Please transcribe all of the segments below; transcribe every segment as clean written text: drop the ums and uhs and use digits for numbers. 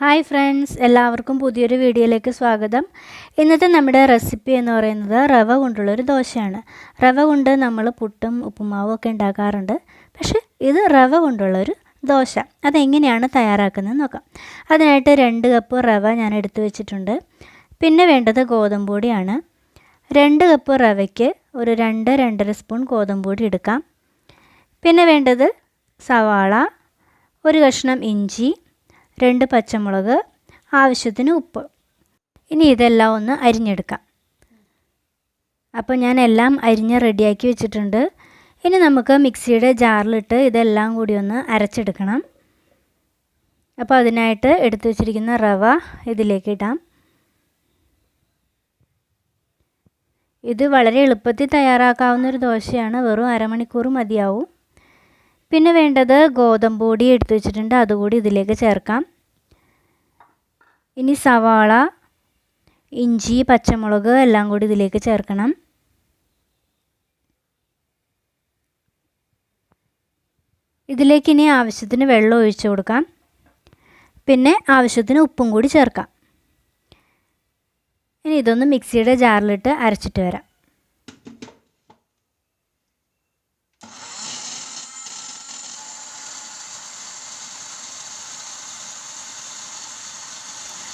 Hi friends, എല്ലാവർക്കും പുതിയൊരു വീഡിയോയിലേക്ക് സ്വാഗതം. ഇന്നത്തെ നമ്മുടെ റെസിപ്പി എന്ന് പറയുന്നത് റവ കൊണ്ടുള്ളൊരു ദോശയാണ്. റവ കൊണ്ട് നമ്മൾ പുട്ടും ഉപ്പുമാവും ഒക്കെ ഉണ്ടാക്കാറുണ്ട്. പക്ഷേ ഇത് റവ കൊണ്ടുള്ളൊരു ദോശ. അതെങ്ങനെയാണ് തയ്യാറാക്കുന്നത് നോക്കാം. അതിനായിട്ട് 2 കപ്പ് റവ ഞാൻ എടുത്തു വെച്ചിട്ടുണ്ട്. പിന്നെ വേണ്ടത് ഗോതമ്പ് പൊടിയാണ്. 2 കപ്പ് റവയ്ക്ക് ഒരു 2-2.5 സ്പൂൺ ഗോതമ്പ് പൊടി എടുക്കാം. പിന്നെ വേണ്ടത് സവാള, ഒരു കഷ്ണം ഇഞ്ചി, 2 പച്ചമുളക്, ആവശ്യത്തിന് ഉപ്പ്. ഇനി ഇതെല്ലാം ഒന്ന് അരിഞ്ഞെടുക്കാം. അപ്പോൾ ഞാൻ എല്ലാം അരിഞ്ഞ് റെഡിയാക്കി വെച്ചിട്ടുണ്ട്. ഇനി നമുക്ക് മിക്സിയുടെ ജാറിലിട്ട് ഇതെല്ലാം കൂടി ഒന്ന് അരച്ചെടുക്കണം. അപ്പോൾ അതിനായിട്ട് എടുത്തു വെച്ചിരിക്കുന്ന റവ ഇതിലേക്ക് ഇടാം. ഇത് വളരെ എളുപ്പത്തിൽ തയ്യാറാക്കാവുന്ന ഒരു ദോശയാണ്. വെറും അരമണിക്കൂർ മതിയാവും. പിന്നെ വേണ്ടത് ഗോതമ്പ് പൊടി എടുത്തു വെച്ചിട്ടുണ്ട്, അതുകൂടി ഇതിലേക്ക് ചേർക്കാം. ഇനി സവാള, ഇഞ്ചി, പച്ചമുളക് എല്ലാം കൂടി ഇതിലേക്ക് ചേർക്കണം. ഇതിലേക്ക് ഇനി ആവശ്യത്തിന് വെള്ളം ഒഴിച്ചു കൊടുക്കാം. പിന്നെ ആവശ്യത്തിന് ഉപ്പും കൂടി ചേർക്കാം. ഇനി ഇതൊന്ന് മിക്സിയുടെ ജാറിലിട്ട് അരച്ചിട്ട് വരാം.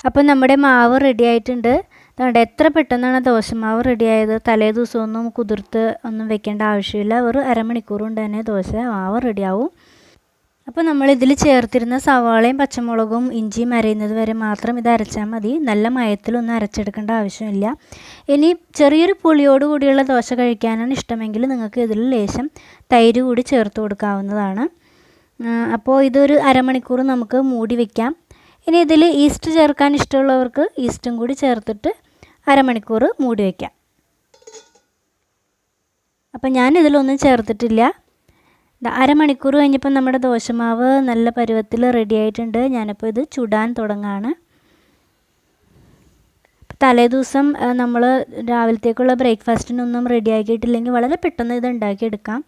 അപ്പോൾ നമ്മുടെ മാവ് റെഡി ആയിട്ടുണ്ട്. അതുകൊണ്ട് എത്ര പെട്ടെന്നാണ് ദോശമാവ് റെഡിയായത്. തലേ ദിവസമൊന്നും കുതിർത്ത് ഒന്നും വെക്കേണ്ട ആവശ്യമില്ല. ഒരു അരമണിക്കൂർ കൊണ്ട് തന്നെ ദോശ മാവ് റെഡിയാവും. അപ്പോൾ നമ്മളിതിൽ ചേർത്തിരുന്ന സവാളയും പച്ചമുളകും ഇഞ്ചിയും അരയുന്നത് വരെ മാത്രം ഇത് അരച്ചാൽ മതി. നല്ല മയത്തിലൊന്നും അരച്ചെടുക്കേണ്ട ആവശ്യമില്ല. ഇനി ചെറിയൊരു പുളിയോട് കൂടിയുള്ള ദോശ കഴിക്കാനാണ് ഇഷ്ടമെങ്കിൽ നിങ്ങൾക്ക് ഇതിൽ ലേശം തൈര് കൂടി ചേർത്ത് കൊടുക്കാവുന്നതാണ്. അപ്പോൾ ഇതൊരു അരമണിക്കൂർ നമുക്ക് മൂടി വയ്ക്കാം. ഇനി ഇതിൽ ഈസ്റ്റ് ചേർക്കാൻ ഇഷ്ടമുള്ളവർക്ക് ഈസ്റ്റും കൂടി ചേർത്തിട്ട് അരമണിക്കൂർ മൂടി വയ്ക്കാം. അപ്പം ഞാൻ ഇതിലൊന്നും ചേർത്തിട്ടില്ല. അരമണിക്കൂർ കഴിഞ്ഞപ്പോൾ നമ്മുടെ ദോശമാവ് നല്ല പരുവത്തിൽ റെഡി ആയിട്ടുണ്ട്. ഞാനിപ്പോൾ ഇത് ചുടാൻ തുടങ്ങാണ്. തലേദിവസം നമ്മൾ രാവിലത്തേക്കുള്ള ബ്രേക്ക്ഫാസ്റ്റിനൊന്നും റെഡി ആക്കിയിട്ടില്ലെങ്കിൽ വളരെ പെട്ടെന്ന് ഇത് ഉണ്ടാക്കിയെടുക്കാം.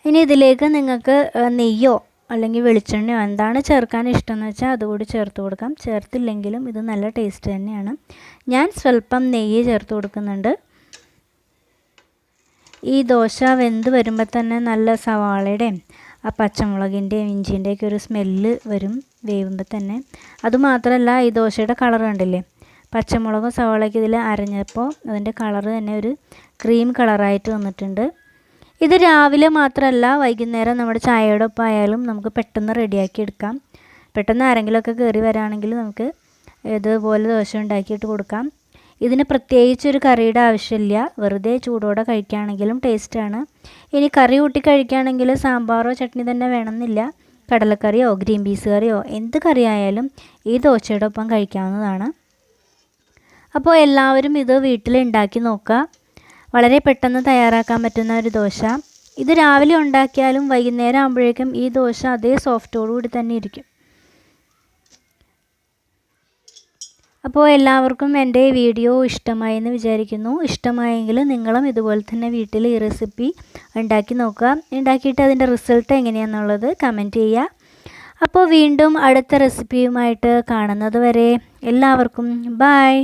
ഇനി ഇതിലേക്ക് നിങ്ങൾക്ക് നെയ്യോ അല്ലെങ്കിൽ വെളിച്ചെണ്ണയോ എന്താണ് ചേർക്കാൻ ഇഷ്ടമെന്ന് വെച്ചാൽ അതുകൂടി ചേർത്ത് കൊടുക്കാം. ചേർത്തില്ലെങ്കിലും ഇത് നല്ല ടേസ്റ്റ് തന്നെയാണ്. ഞാൻ സ്വല്പം നെയ്യ് ചേർത്ത് കൊടുക്കുന്നുണ്ട്. ഈ ദോശ വെന്ത് വരുമ്പോൾ തന്നെ നല്ല സവാളയുടെയും ആ പച്ചമുളകിൻ്റെയും ഇഞ്ചിൻ്റെയൊക്കെ ഒരു സ്മെല്ല് വരും വേവുമ്പോൾ തന്നെ. അതുമാത്രമല്ല, ഈ ദോശയുടെ കളർ കണ്ടില്ലേ, പച്ചമുളകും സവാളയൊക്കെ ഇതിൽ അരഞ്ഞപ്പോൾ അതിൻ്റെ കളർ തന്നെ ഒരു ക്രീം കളറായിട്ട് വന്നിട്ടുണ്ട്. ഇത് രാവിലെ മാത്രമല്ല, വൈകുന്നേരം നമ്മുടെ ചായയുടെ ഒപ്പം ആയാലും നമുക്ക് പെട്ടെന്ന് റെഡിയാക്കി എടുക്കാം. പെട്ടെന്ന് ആരെങ്കിലുമൊക്കെ കയറി വരാണെങ്കിൽ നമുക്ക് ഇതുപോലെ ദോശ ഉണ്ടാക്കിയിട്ട് കൊടുക്കാം. ഇതിന് പ്രത്യേകിച്ചൊരു കറിയുടെ ആവശ്യമില്ല. വെറുതെ ചൂടോടെ കഴിക്കുകയാണെങ്കിലും ടേസ്റ്റാണ്. ഇനി കറി കൂട്ടി കഴിക്കുകയാണെങ്കിൽ സാമ്പാറോ ചട്നി തന്നെ വേണമെന്നില്ല. കടലക്കറിയോ ഗ്രീൻ പീസ് കറിയോ എന്ത് കറി ആയാലും ഈ ദോശയുടെ ഒപ്പം കഴിക്കാവുന്നതാണ്. അപ്പോൾ എല്ലാവരും ഇത് വീട്ടിൽ ഉണ്ടാക്കി നോക്കുക. വളരെ പെട്ടെന്ന് തയ്യാറാക്കാൻ പറ്റുന്ന ഒരു ദോശ. ഇത് രാവിലെ ഉണ്ടാക്കിയാലും വൈകുന്നേരം ആകുമ്പോഴേക്കും ഈ ദോശ അതേ സോഫ്റ്റോടുകൂടി തന്നെ ഇരിക്കും. അപ്പോൾ എല്ലാവർക്കും എൻ്റെ വീഡിയോ ഇഷ്ടമായി എന്ന് വിചാരിക്കുന്നു. ഇഷ്ടമായെങ്കിൽ നിങ്ങളും ഇതുപോലെ തന്നെ വീട്ടിൽ ഈ റെസിപ്പി ഉണ്ടാക്കി നോക്കുക. ഉണ്ടാക്കിയിട്ട് അതിൻ്റെ റിസൾട്ട് എങ്ങനെയാണെന്നുള്ളത് കമൻറ്റ് ചെയ്യുക. അപ്പോൾ വീണ്ടും അടുത്ത റെസിപ്പിയുമായിട്ട് കാണുന്നത് വരെ എല്ലാവർക്കും ബായ്.